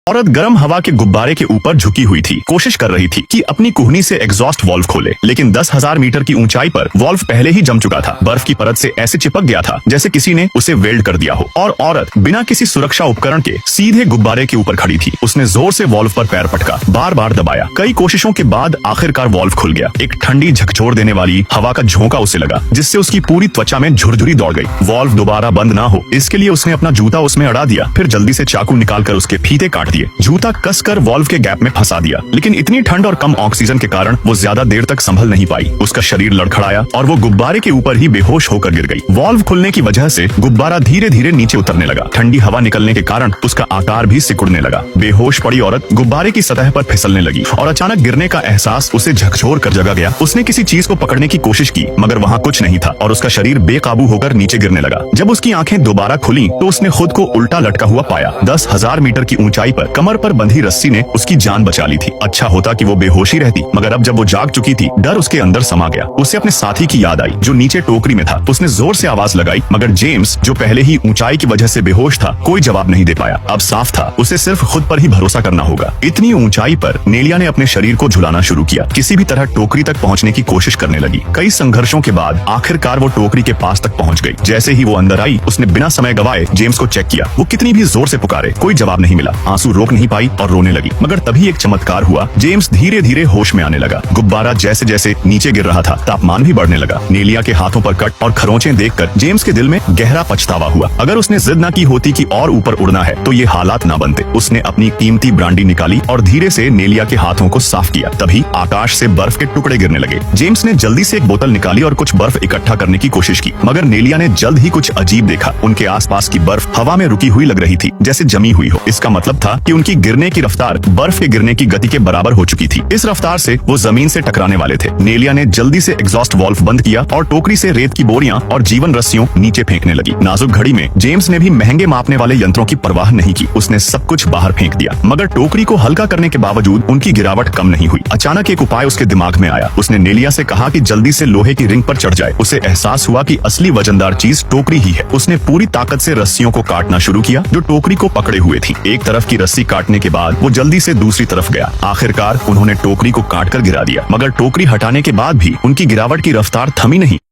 औरत गर्म हवा के गुब्बारे के ऊपर झुकी हुई थी, कोशिश कर रही थी कि अपनी कुहनी से एग्जॉस्ट वाल्व खोले, लेकिन 10,000 मीटर की ऊंचाई पर वाल्व पहले ही जम चुका था। बर्फ की परत से ऐसे चिपक गया था जैसे किसी ने उसे वेल्ड कर दिया हो, और औरत बिना किसी सुरक्षा उपकरण के सीधे गुब्बारे के ऊपर खड़ी थी। उसने जोर से वाल्व पर पैर पटका, बार बार दबाया। कई कोशिशों के बाद आखिरकार वाल्व खुल गया। एक ठंडी झकझोर देने वाली हवा का झोंका उसे लगा, जिससे उसकी पूरी त्वचा में झुरझुरी दौड़ गई। वाल्व दोबारा बंद ना हो, इसके लिए उसने अपना जूता उसमें अड़ा दिया, फिर जल्दी से चाकू निकालकर उसके फीते काट दिए। जूता कसकर वाल्व के गैप में फंसा दिया, लेकिन इतनी ठंड और कम ऑक्सीजन के कारण वो ज्यादा देर तक संभल नहीं पाई। उसका शरीर लड़खड़ाया और वो गुब्बारे के ऊपर ही बेहोश होकर गिर गई। वाल्व खुलने की वजह से गुब्बारा धीरे धीरे नीचे उतरने लगा। ठंडी हवा निकलने के कारण उसका आकार भी सिकुड़ने लगा। बेहोश पड़ी औरत गुब्बारे की सतह पर फिसलने लगी और अचानक गिरने का एहसास उसे झकझोर कर जगा गया। उसने किसी चीज को पकड़ने की कोशिश की, मगर वहाँ कुछ नहीं था और उसका शरीर बेकाबू होकर नीचे गिरने लगा। जब उसकी आंखें दोबारा खुली तो उसने खुद को उल्टा लटका हुआ पाया। 10,000 मीटर की ऊंचाई पर कमर पर बंधी रस्सी ने उसकी जान बचा ली थी। अच्छा होता कि वो बेहोशी रहती, मगर अब जब वो जाग चुकी थी, डर उसके अंदर समा गया। उसे अपने साथी की याद आई जो नीचे टोकरी में था। उसने जोर से आवाज लगाई, मगर जेम्स, जो पहले ही ऊंचाई की वजह से बेहोश था, कोई जवाब नहीं दे पाया। अब साफ था उसे सिर्फ खुद पर ही भरोसा करना होगा। इतनी ऊंचाई पर नेलिया ने अपने शरीर को झुलाना शुरू किया, किसी भी तरह टोकरी तक पहुंचने की कोशिश करने लगी। कई संघर्षों के बाद आखिरकार वो टोकरी के पास तक पहुंच गई। जैसे ही वो अंदर आई, उसने बिना समय गवाए जेम्स को चेक किया। वो कितनी भी जोर से पुकारे, कोई जवाब नहीं मिला। आंसू रोक नहीं पाई और रोने लगी, मगर तभी एक चमत्कार हुआ। जेम्स धीरे धीरे होश में आने लगा। गुब्बारा जैसे जैसे नीचे गिर रहा था, तापमान भी बढ़ने लगा। नेलिया के हाथों पर कट और खरोंचें देखकर जेम्स के दिल में गहरा पछतावा हुआ। अगर उसने जिद न की होती कि और ऊपर उड़ना है, तो ये हालात ना बनते। उसने अपनी कीमती ब्रांडी निकाली और धीरे से नेलिया के हाथों को साफ किया। तभी आकाश से बर्फ के टुकड़े गिरने लगे। जेम्स ने जल्दी से एक बोतल निकाली और कुछ बर्फ इकट्ठा करने की कोशिश की, मगर नेलिया ने जल्द ही कुछ अजीब देखा। उनके आसपास की बर्फ हवा में रुकी हुई लग रही थी, जैसे जमी हुई हो। इसका मतलब था कि उनकी गिरने की रफ्तार बर्फ के गिरने की गति के बराबर हो चुकी थी। इस रफ्तार से वो जमीन से टकराने वाले थे। नेलिया ने जल्दी से एग्जॉस्ट वाल्व बंद किया और टोकरी से रेत की बोरियां और जीवन रस्सियों नीचे फेंकने लगी। नाजुक घड़ी में जेम्स ने भी महंगे मापने वाले यंत्रों की परवाह नहीं की। उसने सब कुछ बाहर फेंक दिया, मगर टोकरी को हल्का करने के बावजूद उनकी गिरावट कम नहीं हुई। अचानक एक उपाय उसके दिमाग में आया। उसने नेलिया से कहा कि जल्दी से लोहे की रिंग पर चढ़ जाए। उसे एहसास हुआ कि असली वजनदार चीज टोकरी ही है। उसने पूरी ताकत से रस्सियों को काटना शुरू किया जो टोकरी को पकड़े हुए थी। एक तरफ की रस्सी काटने के बाद वो जल्दी से दूसरी तरफ गया। आखिरकार उन्होंने टोकरी को काटकर गिरा दिया, मगर टोकरी हटाने के बाद भी उनकी गिरावट की रफ्तार थमी नहीं।